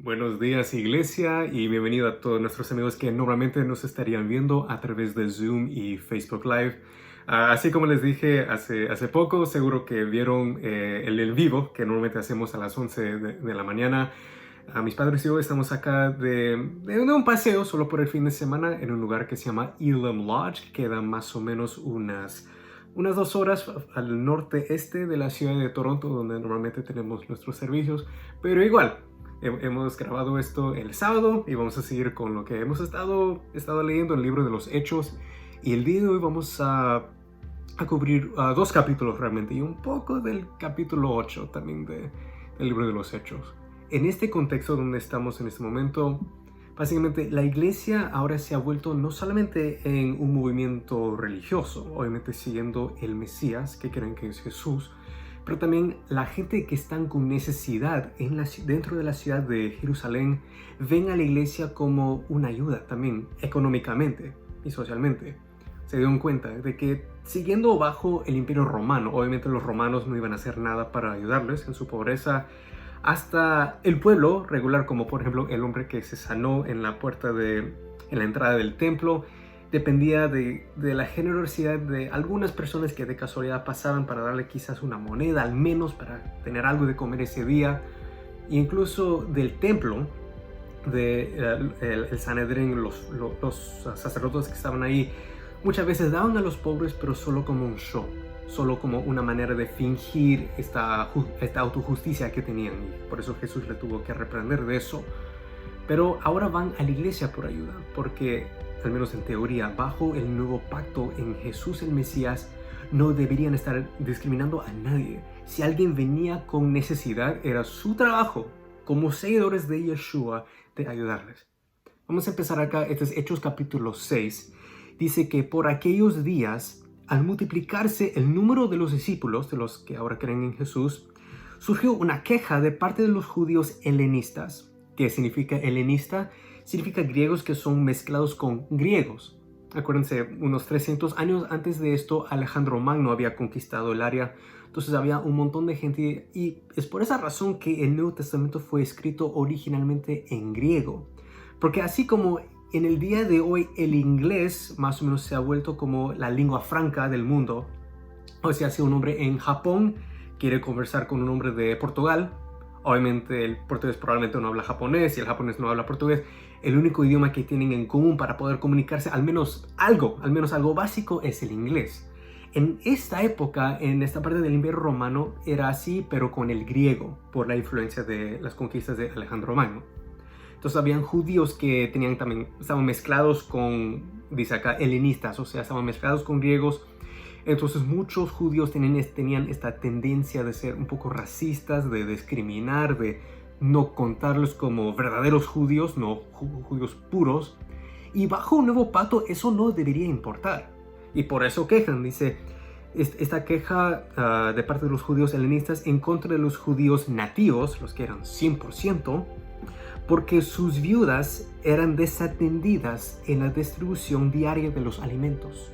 Buenos días, iglesia, y bienvenido a todos nuestros amigos que normalmente nos estarían viendo a través de Zoom y Facebook Live. Así como les dije hace poco, seguro que vieron el en vivo que normalmente hacemos a las 11 de la mañana. Mis padres y yo estamos acá de un paseo solo por el fin de semana en un lugar que se llama Elam Lodge, que queda más o menos unas 2 horas al norte-este de la ciudad de Toronto, donde normalmente tenemos nuestros servicios, pero igual. Hemos grabado esto el sábado y vamos a seguir con lo que hemos estado leyendo, el libro de los Hechos. Y el día de hoy vamos a cubrir 2 capítulos realmente y un poco del capítulo 8 también del libro de los Hechos. En este contexto donde estamos en este momento, básicamente la iglesia ahora se ha vuelto no solamente en un movimiento religioso, obviamente siguiendo el Mesías, que creen que es Jesús, pero también la gente que están con necesidad dentro de la ciudad de Jerusalén ven a la iglesia como una ayuda también económicamente y socialmente. Se dieron cuenta de que siguiendo bajo el imperio romano, obviamente los romanos no iban a hacer nada para ayudarles en su pobreza, hasta el pueblo regular, como por ejemplo el hombre que se sanó en la entrada del templo, dependía de la generosidad de algunas personas que de casualidad pasaban para darle quizás una moneda, al menos para tener algo de comer ese día. E incluso del templo, el Sanedrín, los sacerdotes que estaban ahí, muchas veces daban a los pobres, pero solo como un show, solo como una manera de fingir esta autojusticia que tenían. Y por eso Jesús le tuvo que reprender de eso. Pero ahora van a la iglesia por ayuda, porque, al menos en teoría, bajo el nuevo pacto en Jesús el Mesías, no deberían estar discriminando a nadie. Si alguien venía con necesidad, era su trabajo, como seguidores de Yeshua, de ayudarles. Vamos a empezar acá, este es Hechos capítulo 6. Dice que por aquellos días, al multiplicarse el número de los discípulos, de los que ahora creen en Jesús, surgió una queja de parte de los judíos helenistas. ¿Qué significa helenista? Significa griegos que son mezclados con griegos. Acuérdense, unos 300 años antes de esto, Alejandro Magno había conquistado el área. Entonces había un montón de gente y es por esa razón que el Nuevo Testamento fue escrito originalmente en griego. Porque así como en el día de hoy el inglés más o menos se ha vuelto como la lengua franca del mundo, o sea, si un hombre en Japón quiere conversar con un hombre de Portugal, obviamente el portugués probablemente no habla japonés y el japonés no habla portugués. El único idioma que tienen en común para poder comunicarse, al menos algo básico, es el inglés. En esta época, en esta parte del Imperio Romano, era así, pero con el griego, por la influencia de las conquistas de Alejandro Magno. Entonces habían judíos que estaban mezclados con, dice acá, helenistas, o sea, estaban mezclados con griegos. Entonces muchos judíos tenían esta tendencia de ser un poco racistas, de discriminar, de no contarlos como verdaderos judíos, no judíos puros. Y bajo un nuevo pacto eso no debería importar. Y por eso quejan, dice, esta queja de parte de los judíos helenistas en contra de los judíos nativos, los que eran 100%, porque sus viudas eran desatendidas en la distribución diaria de los alimentos.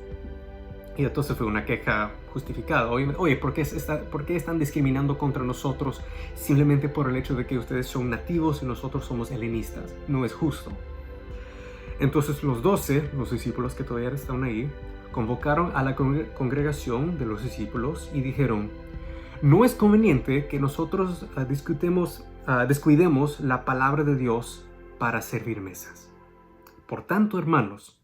Y entonces fue una queja justificada. Oye, ¿por qué están discriminando contra nosotros simplemente por el hecho de que ustedes son nativos y nosotros somos helenistas? No es justo. Entonces los 12, los discípulos que todavía están ahí, convocaron a la congregación de los discípulos y dijeron: no es conveniente que nosotros descuidemos la palabra de Dios para servir mesas. Por tanto, hermanos,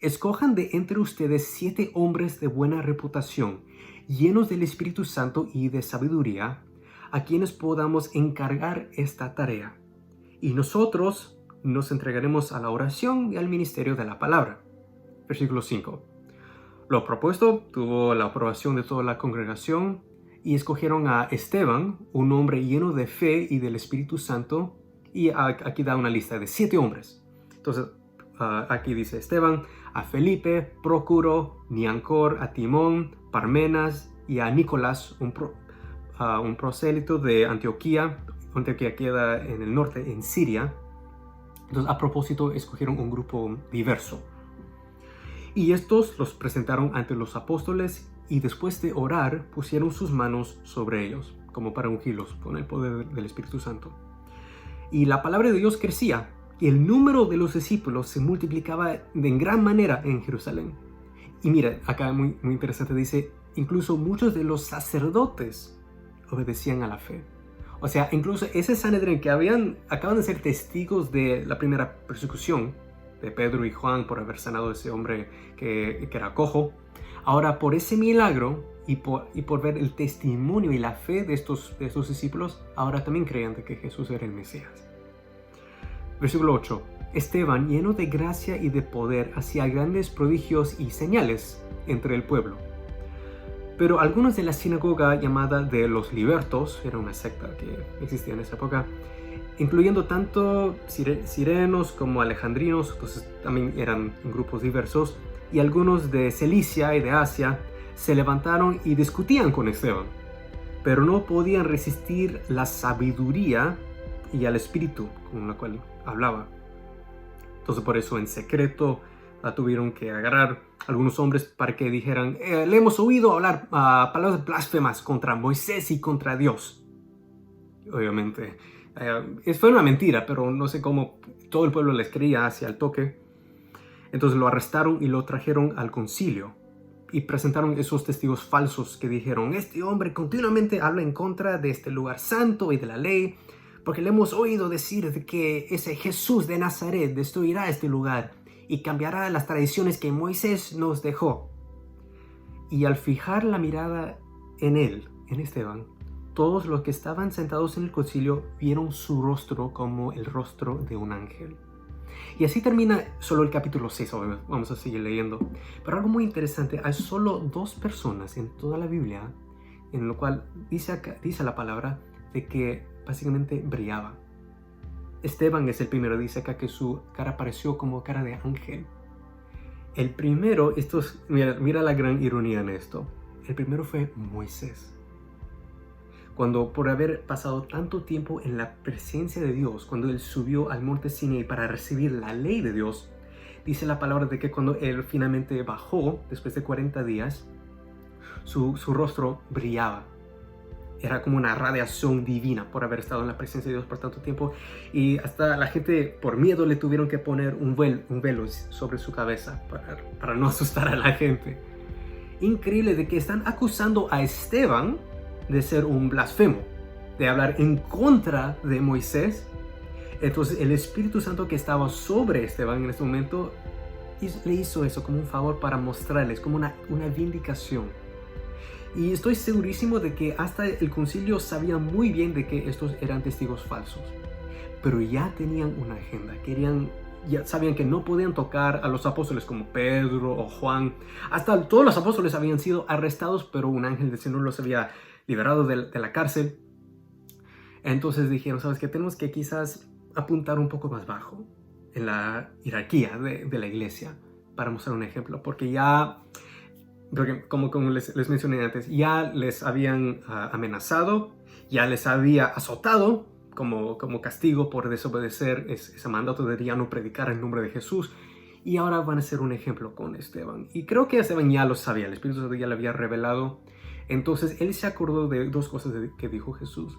escojan de entre ustedes 7 hombres de buena reputación, llenos del Espíritu Santo y de sabiduría, a quienes podamos encargar esta tarea. Y nosotros nos entregaremos a la oración y al ministerio de la palabra. Versículo 5. Lo propuesto tuvo la aprobación de toda la congregación y escogieron a Esteban, un hombre lleno de fe y del Espíritu Santo, y aquí da una lista de 7 hombres. Entonces, aquí dice Esteban, a Felipe, Prócoro, Niancor, a Timón, Parmenas y a Nicolás, un prosélito de Antioquía. Antioquía queda en el norte, en Siria. Entonces, a propósito, escogieron un grupo diverso. Y estos los presentaron ante los apóstoles y después de orar pusieron sus manos sobre ellos, como para ungirlos con el poder del Espíritu Santo. y la palabra de Dios crecía, y el número de los discípulos se multiplicaba en gran manera en Jerusalén. Y mira, acá muy interesante, dice, incluso muchos de los sacerdotes obedecían a la fe. O sea, incluso ese Sanedrín que acaban de ser testigos de la primera persecución de Pedro y Juan por haber sanado a ese hombre que era cojo, ahora por ese milagro y por ver el testimonio y la fe de estos discípulos, ahora también creían de que Jesús era el Mesías. Versículo 8. Esteban, lleno de gracia y de poder, hacía grandes prodigios y señales entre el pueblo. Pero algunos de la sinagoga llamada de los libertos, era una secta que existía en esa época, incluyendo tanto sirenos como alejandrinos, entonces también eran grupos diversos, y algunos de Cilicia y de Asia, se levantaron y discutían con Esteban, pero no podían resistir la sabiduría y al espíritu con la cual hablaba. Entonces por eso en secreto la tuvieron que agarrar algunos hombres para que dijeran, le hemos oído hablar palabras blasfemas contra Moisés y contra Dios. Obviamente fue una mentira, pero no sé cómo todo el pueblo les creía hacia el toque. Entonces lo arrestaron y lo trajeron al concilio y presentaron esos testigos falsos que dijeron, este hombre continuamente habla en contra de este lugar santo y de la ley, porque le hemos oído decir de que ese Jesús de Nazaret destruirá este lugar y cambiará las tradiciones que Moisés nos dejó. Y al fijar la mirada en él, en Esteban, todos los que estaban sentados en el concilio vieron su rostro como el rostro de un ángel. Y así termina solo el capítulo 6, vamos a seguir leyendo. Pero algo muy interesante, hay solo 2 personas en toda la Biblia en lo cual dice la palabra de que básicamente brillaba. Esteban es el primero, dice acá que su cara pareció como cara de ángel. El primero, mira la gran ironía en esto, el primero fue Moisés. Cuando por haber pasado tanto tiempo en la presencia de Dios, cuando él subió al monte Sinaí para recibir la ley de Dios, dice la palabra de que cuando él finalmente bajó, después de 40 días, su rostro brillaba. Era como una radiación divina por haber estado en la presencia de Dios por tanto tiempo. Y hasta la gente por miedo le tuvieron que poner un velo sobre su cabeza para no asustar a la gente. Increíble de que están acusando a Esteban de ser un blasfemo, de hablar en contra de Moisés. Entonces el Espíritu Santo que estaba sobre Esteban en este momento le hizo eso como un favor para mostrarles, como una vindicación. Y estoy segurísimo de que hasta el concilio sabía muy bien de que estos eran testigos falsos, pero ya tenían una agenda, ya sabían que no podían tocar a los apóstoles como Pedro o Juan. Hasta todos los apóstoles habían sido arrestados, pero un ángel del Señor los había liberado de la cárcel. Entonces dijeron, ¿sabes qué? Tenemos que quizás apuntar un poco más bajo en la jerarquía de la iglesia para mostrar un ejemplo, porque como les mencioné antes, ya les habían amenazado, ya les había azotado como castigo por desobedecer ese mandato de ya no predicar el nombre de Jesús, y ahora van a ser un ejemplo con Esteban. Y creo que Esteban ya lo sabía, el Espíritu Santo ya le había revelado. Entonces él se acordó de 2 cosas que dijo Jesús,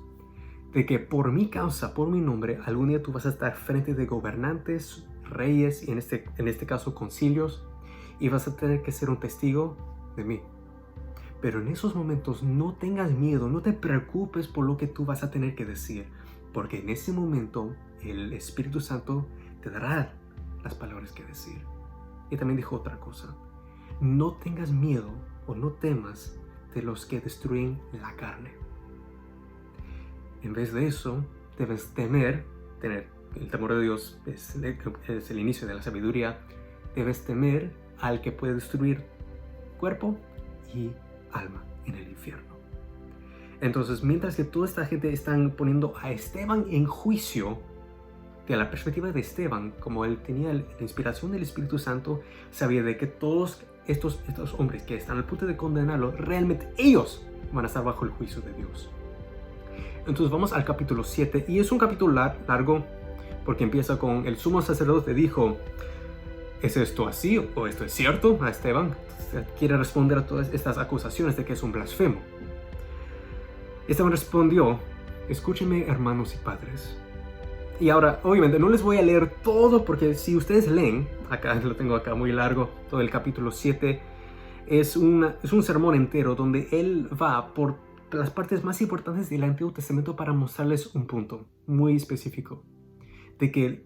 de que por mi causa, por mi nombre, algún día tú vas a estar frente de gobernantes, reyes, y en este caso concilios, y vas a tener que ser un testigo de mí. Pero en esos momentos no tengas miedo, no te preocupes por lo que tú vas a tener que decir, porque en ese momento el Espíritu Santo te dará las palabras que decir. Y también dijo otra cosa, no tengas miedo o no temas de los que destruyen la carne. En vez de eso, debes tener el temor de Dios es el inicio de la sabiduría. Debes temer al que puede destruir cuerpo y alma en el infierno. Entonces, mientras que toda esta gente están poniendo a Esteban en juicio, de la perspectiva de Esteban, como él tenía la inspiración del Espíritu Santo, sabía de que todos estos hombres que están al punto de condenarlo, realmente ellos van a estar bajo el juicio de Dios. Entonces vamos al capítulo 7, y es un capítulo largo porque empieza con el sumo sacerdote dijo, ¿es esto así o esto es cierto? A Esteban quiere responder a todas estas acusaciones de que es un blasfemo. Esteban respondió, escúchenme hermanos y padres, Y ahora, obviamente, no les voy a leer todo porque si ustedes leen, acá lo tengo acá muy largo, todo el capítulo 7, es un sermón entero donde él va por las partes más importantes del Antiguo Testamento para mostrarles un punto muy específico, de que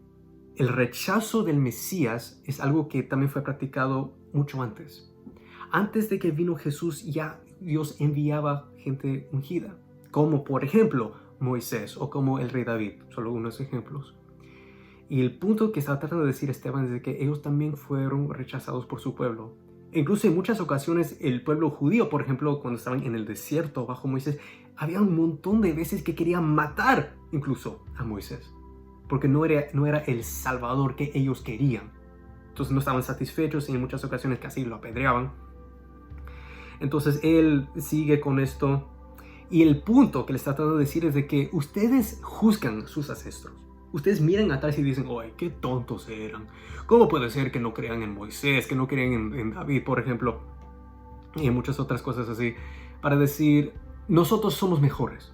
el rechazo del Mesías es algo que también fue practicado mucho antes. Antes de que vino Jesús, ya Dios enviaba gente ungida, como por ejemplo Moisés o como el rey David, solo unos ejemplos. Y el punto que estaba tratando de decir Esteban es de que ellos también fueron rechazados por su pueblo. E incluso en muchas ocasiones el pueblo judío, por ejemplo, cuando estaban en el desierto bajo Moisés, había un montón de veces que querían matar incluso a Moisés, porque no era el salvador que ellos querían. Entonces no estaban satisfechos y en muchas ocasiones casi lo apedreaban. Entonces él sigue con esto. Y el punto que le está tratando de decir es de que ustedes juzgan sus ancestros. Ustedes miran atrás y dicen, ¡ay, qué tontos eran! ¿Cómo puede ser que no crean en Moisés, que no crean en David, por ejemplo? Y en muchas otras cosas así. Para decir, nosotros somos mejores.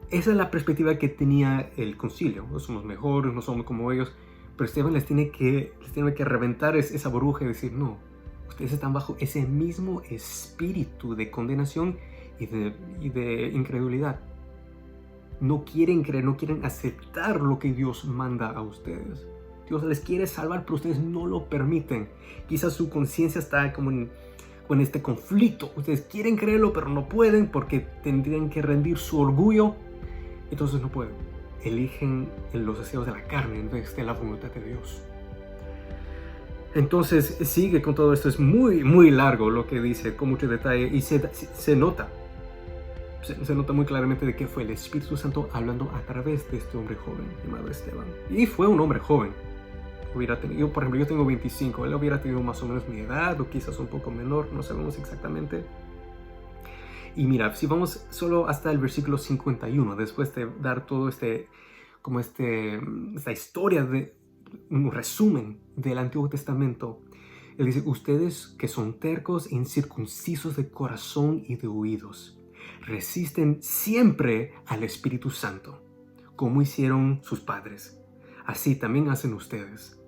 Esa es la perspectiva que tenía el concilio. No somos mejores, no somos como ellos. Pero Esteban les tiene que reventar esa burbuja y decir, no, ustedes están bajo ese mismo espíritu de condenación y de incredulidad. No quieren creer, no quieren aceptar lo que Dios manda a ustedes. Dios les quiere salvar, pero ustedes no lo permiten. Quizás su conciencia está como en este conflicto. Ustedes quieren creerlo, pero no pueden porque tendrían que rendir su orgullo. Entonces no pueden. Eligen los deseos de la carne en vez de la voluntad de Dios. Entonces sigue con todo esto. Es muy, muy largo lo que dice, con mucho detalle. Y se nota. Se nota muy claramente de que fue el Espíritu Santo hablando a través de este hombre joven llamado Esteban. Y fue un hombre joven. Hubiera tenido, por ejemplo, yo tengo 25, él hubiera tenido más o menos mi edad o quizás un poco menor, no sabemos exactamente. Y mira, si vamos solo hasta el versículo 51, después de dar todo esta historia, de un resumen del Antiguo Testamento, él dice, ustedes que son tercos e incircuncisos de corazón y de oídos, resisten siempre al Espíritu Santo, como hicieron sus padres. Así también hacen ustedes.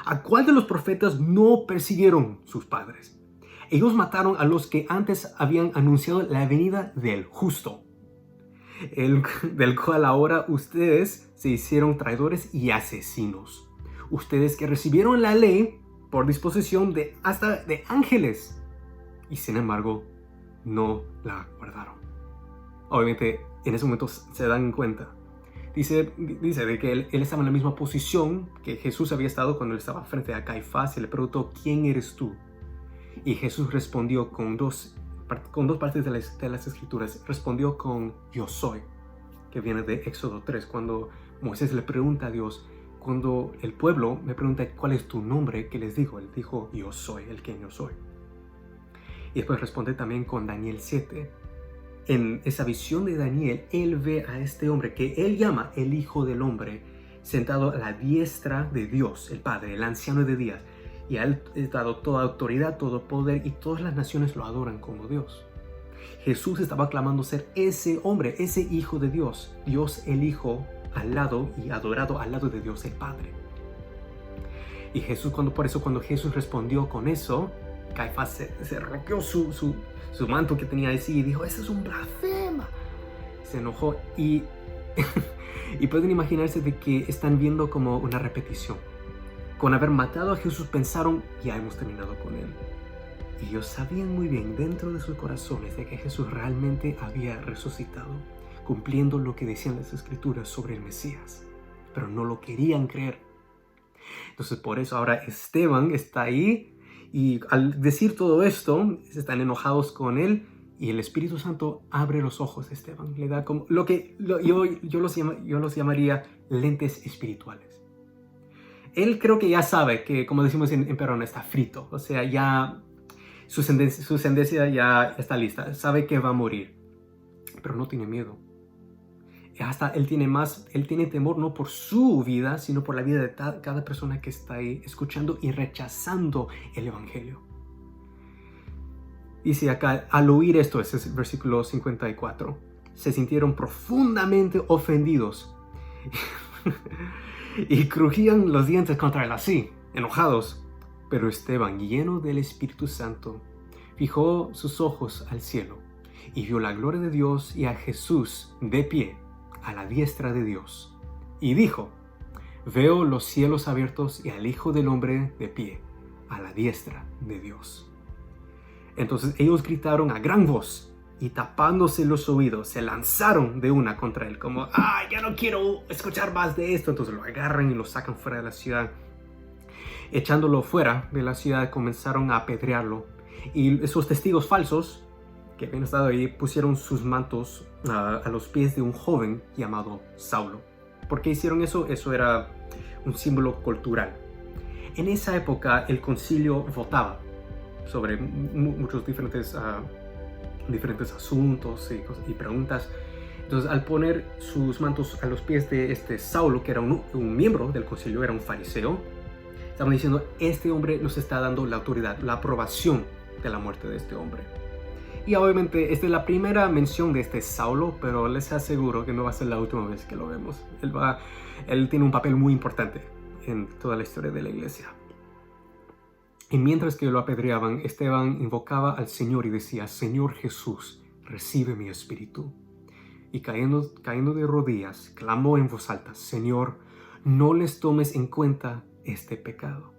¿A cuál de los profetas no persiguieron sus padres? Ellos mataron a los que antes habían anunciado la venida del justo, del cual ahora ustedes se hicieron traidores y asesinos. Ustedes que recibieron la ley por disposición hasta de ángeles y sin embargo no la guardaron. Obviamente en ese momento se dan cuenta. Dice de que él estaba en la misma posición que Jesús había estado cuando él estaba frente a Caifás y le preguntó, ¿quién eres tú? Y Jesús respondió con dos partes de las Escrituras. Respondió con yo soy, que viene de Éxodo 3, cuando Moisés le pregunta a Dios, cuando el pueblo me pregunta cuál es tu nombre, ¿qué les digo? Él dijo yo soy, el que yo soy. Y después responde también con Daniel 7. En esa visión de Daniel, él ve a este hombre que él llama el Hijo del Hombre, sentado a la diestra de Dios, el Padre, el anciano de días. Y a él es dado toda autoridad, todo poder, y todas las naciones lo adoran como Dios. Jesús estaba clamando ser ese hombre, ese Hijo de Dios, Dios el Hijo al lado y adorado al lado de Dios el Padre. Y Jesús, cuando Jesús respondió con eso, Caifás se rompió su manto que tenía así y dijo, ese es un blasfema. Se enojó y pueden imaginarse de que están viendo como una repetición. Con haber matado a Jesús pensaron, ya hemos terminado con él. Y ellos sabían muy bien dentro de sus corazones de que Jesús realmente había resucitado, cumpliendo lo que decían las Escrituras sobre el Mesías, pero no lo querían creer. Entonces por eso ahora Esteban está ahí y al decir todo esto, están enojados con él y el Espíritu Santo abre los ojos de Esteban. Le da como yo los llamaría lentes espirituales. Él creo que ya sabe que, como decimos en Perón, está frito. O sea, ya su sentencia ya está lista. Sabe que va a morir. Pero no tiene miedo. Hasta él tiene temor no por su vida, sino por la vida de cada persona que está ahí escuchando y rechazando el Evangelio. Dice acá, al oír esto, ese es el versículo 54, se sintieron profundamente ofendidos. y crujían los dientes contra él así, enojados. Pero Esteban, lleno del Espíritu Santo, fijó sus ojos al cielo y vio la gloria de Dios y a Jesús de pie a la diestra de Dios. Y dijo: veo los cielos abiertos y al Hijo del Hombre de pie a la diestra de Dios. Entonces ellos gritaron a gran voz y tapándose los oídos se lanzaron de una contra él, como: ¡ay, ya no quiero escuchar más de esto! Entonces lo agarran y lo sacan fuera de la ciudad. Echándolo fuera de la ciudad comenzaron a apedrearlo. Y esos testigos falsos que habían estado ahí pusieron sus mantos a los pies de un joven llamado Saulo. ¿Por qué hicieron eso? Eso era un símbolo cultural. En esa época el concilio votaba sobre muchos diferentes asuntos y preguntas. Entonces, al poner sus mantos a los pies de este Saulo, que era un miembro del concilio, era un fariseo, estaban diciendo: este hombre nos está dando la autoridad, la aprobación de la muerte de este hombre. Y obviamente esta es la primera mención de este Saulo, pero les aseguro que no va a ser la última vez que lo vemos. Él tiene un papel muy importante en toda la historia de la iglesia. Y mientras que lo apedreaban, Esteban invocaba al Señor y decía: Señor Jesús, recibe mi espíritu. Y cayendo de rodillas, clamó en voz alta: Señor, no les tomes en cuenta este pecado.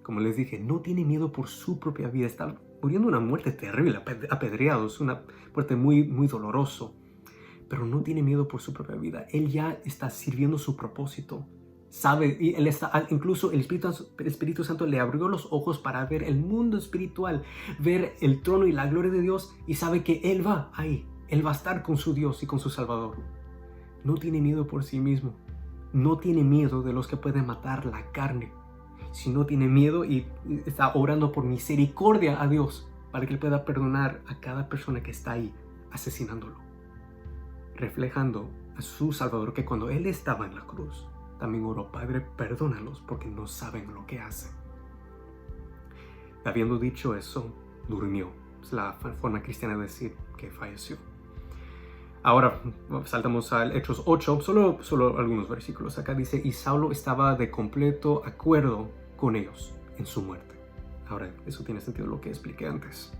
Como les dije, no tiene miedo por su propia vida. Está muriendo una muerte terrible, apedreado. Es una muerte muy, muy doloroso. Pero no tiene miedo por su propia vida. Él ya está sirviendo su propósito. Sabe, y él está, incluso el Espíritu Santo le abrió los ojos para ver el mundo espiritual, ver el trono y la gloria de Dios, y sabe que él va ahí. Él va a estar con su Dios y con su Salvador. No tiene miedo por sí mismo. No tiene miedo de los que pueden matar la carne. Si no tiene miedo y está orando por misericordia a Dios para que Él pueda perdonar a cada persona que está ahí asesinándolo. Reflejando a su Salvador, que cuando Él estaba en la cruz también oró: Padre, perdónalos porque no saben lo que hacen. Habiendo dicho eso, durmió. Es la forma cristiana de decir que falleció. Ahora saltamos al Hechos 8, solo algunos versículos. Acá dice: y Saulo estaba de completo acuerdo con ellos en su muerte. Ahora, eso tiene sentido lo que expliqué antes.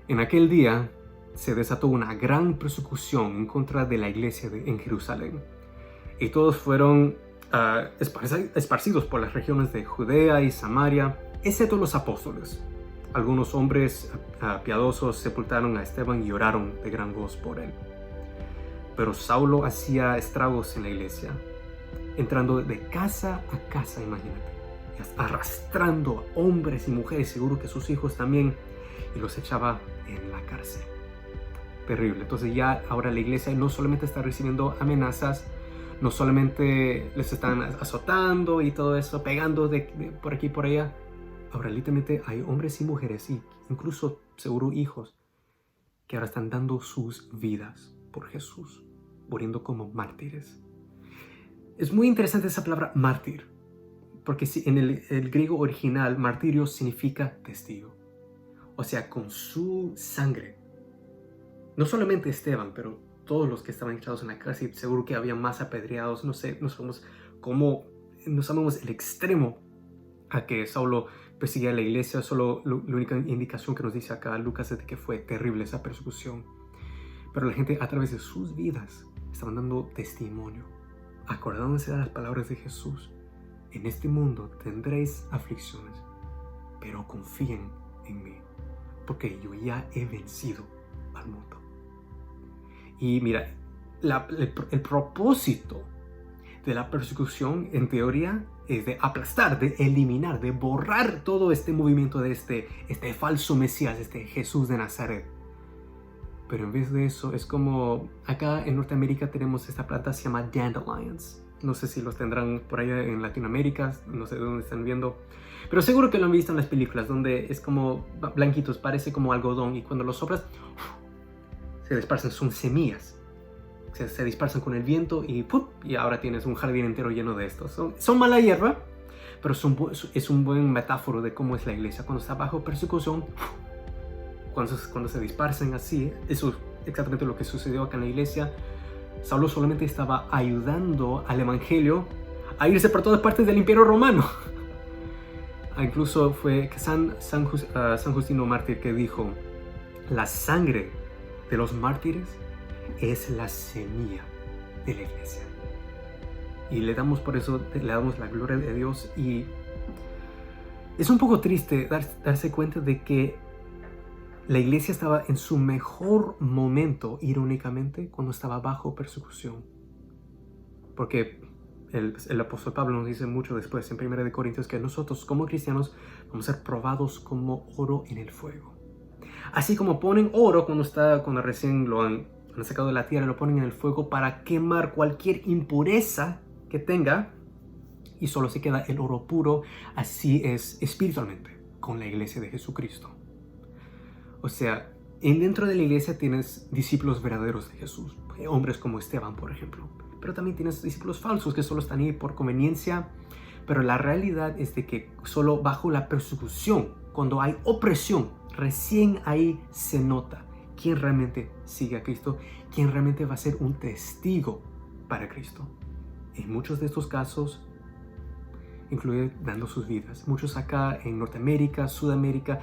En aquel día se desató una gran persecución en contra de la iglesia en Jerusalén. Y todos fueron esparcidos por las regiones de Judea y Samaria, excepto los apóstoles. Algunos hombres piadosos sepultaron a Esteban y oraron de gran voz por él. Pero Saulo hacía estragos en la iglesia, entrando de casa a casa, imagínate, arrastrando a hombres y mujeres, seguro que sus hijos también, y los echaba en la cárcel. Terrible. Entonces ya ahora la iglesia no solamente está recibiendo amenazas, no solamente les están azotando y todo eso, pegando por aquí y por allá. Ahora literalmente hay hombres y mujeres, y incluso seguro hijos, que ahora están dando sus vidas por Jesús, muriendo como mártires. Es muy interesante esa palabra mártir, porque en el griego original, martirio significa testigo. O sea, con su sangre, no solamente Esteban, pero todos los que estaban echados en la cárcel, seguro que había más apedreados. No sé, no sabemos el extremo a que Saulo perseguía a la iglesia. Solo la única indicación que nos dice acá Lucas es de que fue terrible esa persecución. Pero la gente, a través de sus vidas, estaban dando testimonio, acordándose de las palabras de Jesús: en este mundo tendréis aflicciones, pero confíen en mí, porque yo ya he vencido al mundo. Y mira, el propósito de la persecución, en teoría, es de aplastar, de eliminar, de borrar todo este movimiento de este falso Mesías, este Jesús de Nazaret. Pero en vez de eso, es como acá en Norteamérica tenemos esta planta, se llama dandelions. No sé si los tendrán por allá en Latinoamérica, no sé de dónde están viendo, pero seguro que lo han visto en las películas, donde es como blanquitos, parece como algodón, y cuando los soplas se dispersan, son semillas. Se dispersan con el viento y ¡pum! Y ahora tienes un jardín entero lleno de estos. Son mala hierba, pero es un buen metáforo de cómo es la iglesia. Cuando está bajo persecución, cuando se dispersan así, eso es exactamente lo que sucedió acá en la iglesia. Saulo solamente estaba ayudando al evangelio a irse por todas partes del Imperio Romano. Incluso fue San Justino Mártir que dijo: la sangre de los mártires es la semilla de la iglesia. Y le damos por eso, le damos la gloria de Dios. Y es un poco triste darse cuenta de que la iglesia estaba en su mejor momento, irónicamente, cuando estaba bajo persecución. Porque el apóstol Pablo nos dice mucho después en 1 Corintios que nosotros como cristianos vamos a ser probados como oro en el fuego. Así como ponen oro cuando recién lo han sacado de la tierra, lo ponen en el fuego para quemar cualquier impureza que tenga, y solo se queda el oro puro. Así es espiritualmente con la iglesia de Jesucristo. O sea, dentro de la iglesia tienes discípulos verdaderos de Jesús, hombres como Esteban, por ejemplo, pero también tienes discípulos falsos que solo están ahí por conveniencia. Pero la realidad es de que solo bajo la persecución, cuando hay opresión, recién ahí se nota quién realmente sigue a Cristo, quién realmente va a ser un testigo para Cristo. En muchos de estos casos, incluye dando sus vidas. Muchos acá en Norteamérica, Sudamérica,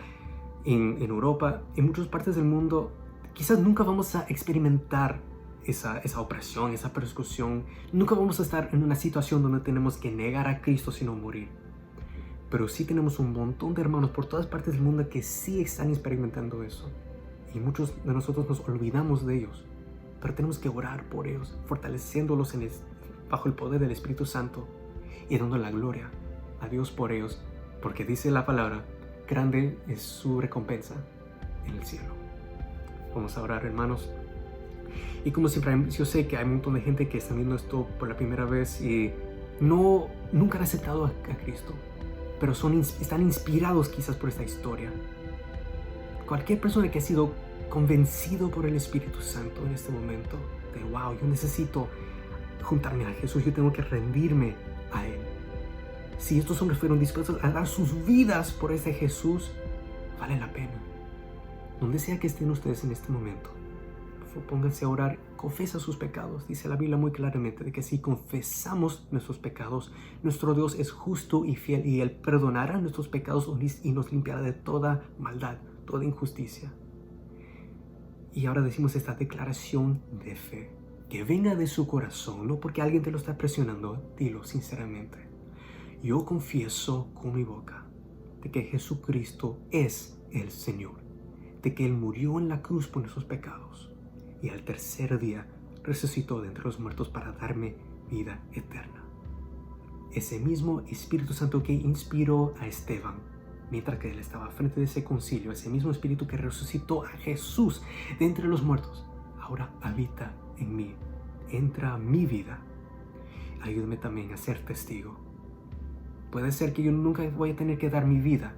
en Europa, en muchas partes del mundo, quizás nunca vamos a experimentar esa opresión, esa persecución. Nunca vamos a estar en una situación donde tenemos que negar a Cristo sino morir. Pero sí tenemos un montón de hermanos por todas partes del mundo que sí están experimentando eso. Y muchos de nosotros nos olvidamos de ellos. Pero tenemos que orar por ellos, fortaleciéndolos bajo el poder del Espíritu Santo y dando la gloria a Dios por ellos, porque dice la palabra: grande es su recompensa en el cielo. Vamos a orar, hermanos. Y como siempre, yo sé que hay un montón de gente que está viendo esto por la primera vez y nunca han aceptado a Cristo, pero están inspirados quizás por esta historia. Cualquier persona que ha sido convencido por el Espíritu Santo en este momento de wow, yo necesito juntarme a Jesús, yo tengo que rendirme a Él. Si estos hombres fueron dispuestos a dar sus vidas por ese Jesús, vale la pena. Donde sea que estén ustedes en este momento, pónganse a orar, confesa sus pecados. Dice la Biblia muy claramente de que si confesamos nuestros pecados, nuestro Dios es justo y fiel y Él perdonará nuestros pecados y nos limpiará de toda maldad, toda injusticia. Y ahora decimos esta declaración de fe, que venga de su corazón, no porque alguien te lo está presionando. Dilo sinceramente: yo confieso con mi boca de que Jesucristo es el Señor, de que Él murió en la cruz por nuestros pecados y al tercer día resucitó de entre los muertos para darme vida eterna. Ese mismo Espíritu Santo que inspiró a Esteban mientras que él estaba frente de ese concilio, ese mismo Espíritu que resucitó a Jesús de entre los muertos, ahora habita en mí, entra a mi vida. Ayúdame también a ser testigo. Puede ser que yo nunca voy a tener que dar mi vida,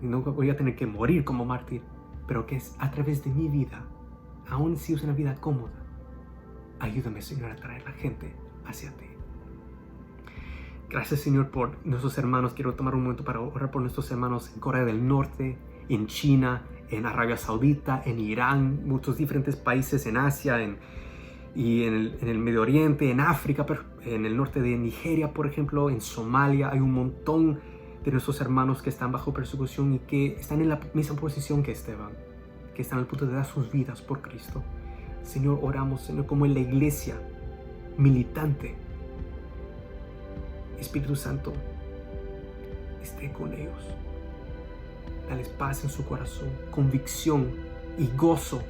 y nunca voy a tener que morir como mártir, pero que es a través de mi vida, aún si es una vida cómoda, ayúdame, Señor, a traer a la gente hacia ti. Gracias, Señor, por nuestros hermanos. Quiero tomar un momento para orar por nuestros hermanos en Corea del Norte, en China, en Arabia Saudita, en Irán, muchos diferentes países en Asia, y en el Medio Oriente, en África, en el norte de Nigeria, por ejemplo, en Somalia. Hay un montón de nuestros hermanos que están bajo persecución y que están en la misma posición que Esteban, que están al punto de dar sus vidas por Cristo. Señor, oramos, Señor, como en la iglesia militante, Espíritu Santo, esté con ellos. Dales paz en su corazón, convicción y gozo.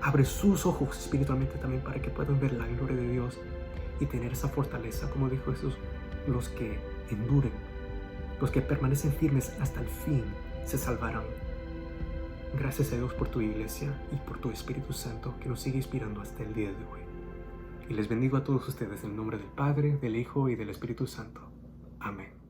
Abre sus ojos espiritualmente también para que puedan ver la gloria de Dios y tener esa fortaleza, como dijo Jesús: los que enduren, los que permanecen firmes hasta el fin, se salvarán. Gracias a Dios por tu iglesia y por tu Espíritu Santo que nos sigue inspirando hasta el día de hoy. Y les bendigo a todos ustedes en el nombre del Padre, del Hijo y del Espíritu Santo. Amén.